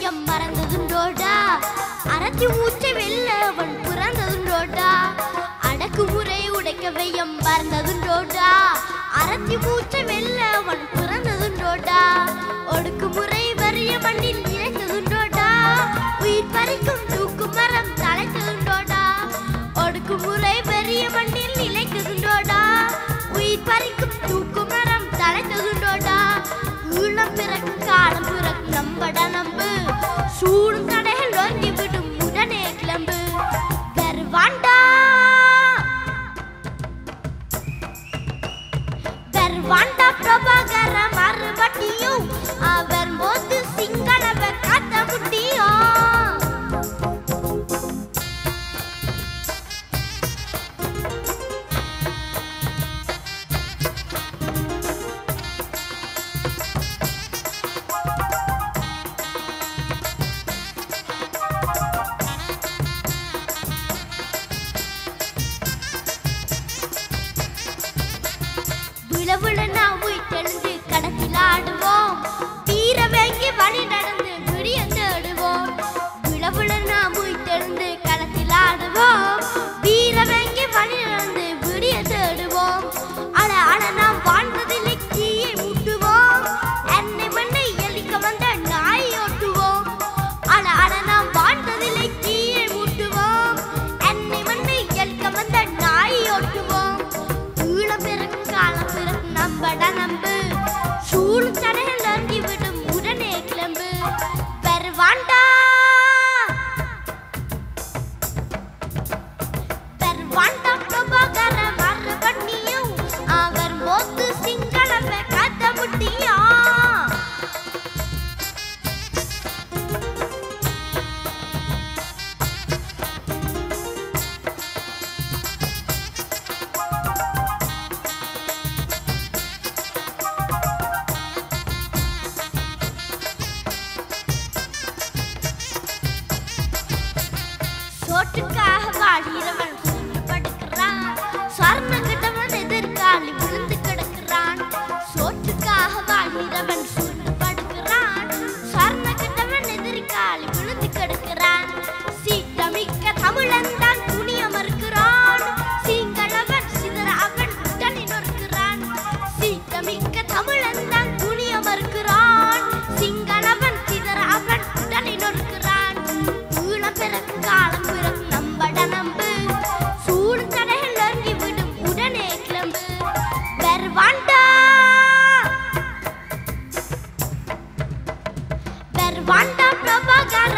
வையம் மறந்ததுண்டோடா அரத்தி மூச்சை வெல்லவன் பிறந்ததுண்டோடா அடக்குமுறை உடைக்க வையம் மறந்ததுண்டோடா அரத்தி மூச்சை வெல்லவன் பிறந்ததுண்டோடா ஒடுக்குமுறை வறிய மண்ணில் நினைத்ததுண்டோடா உயிர் பறிக்கும் தூக்கு மரம் தலைத்ததுண்டோடா ஒடுக்குமுறை வறிய மண்ணில் நிலைத்ததுண்டோடா உயிர் பறிக்கும் தூக்கு மரம் தலைத்ததுண்டோடா ஈழம் பிறக்கும் காலம் பிறக்கும் நம்படா நம்பு சூடும் தடைகள் நோக்கி விடும் உடனே கிளம்பு வருவாண்டா வருவாண்டா பிரபாகர மறுபடியும் அவர் போது சிங்களவ காத்த முடியும் விழவிழ நாம் உயிர்த்தெழுந்து கடத்தில் ஆடுவோம் வீர வேங்கி வழி நடந்து விடிய தேடுவோம் விழவிழ நாம் உயிர்த்தெழுந்து கடத்தில் ஆடுவோம் வீர வேங்கி வழி நடந்து விடிய தேடுவோம் அட அட நாம் வாழ்ந்ததில்லை தீயை மூட்டுவோம் என்னை மண்ணை எலிக்க வந்த நாயை ஓட்டுவோம் அட அட நாம் வாழ்ந்ததில்லை தீயை மூட்டுவோம் என்னை மண்ணை எலிக்க வந்த நாயை ஓட்டுவோம் ஈழம் பிறக்கும் காலம் பிறக்கும் நம்படா நம்பு சூழும் தடைகள் அருகி விடும் உடனே கிளம்பு வருவாண்டா வருவாண்டா பிரபாகர மறுபடியும் அவர் போது சிங்களவ காத்த முடியும் சோட்டுக்காக வாடிறவன் சுருண்டு படுக்கிறான் சொர்ண கிட்டவன் எதிர்காலி விழுந்து கிடக்கிறான் சோட்டுக்காக வாடிறவன் சுருண்டு படுக்கிறான் சொர்ண கிட்டவன் எதிர்காலி விழுந்து கிடக்கிறான் சீட்டமிக்க தமிழன் தான் துணிய மறுக்கிறான் சிங்களவன் சிதற அவன் உடனே நொறுக்கிறான் சீட்டமிக்க தமிழன் தான் துணிய மறுக்கிறான் சிங்களவன் சிதற அவன் உடனே நொறுக்கிறான் ஈழம் பிறக்கும் காலம் பிறக்கும் நம்படா நம்பு சூடு தடைகள் அருகி விடும் உடனே கிளம்பு வருவாண்டா வருவாண்டா பிரபாகர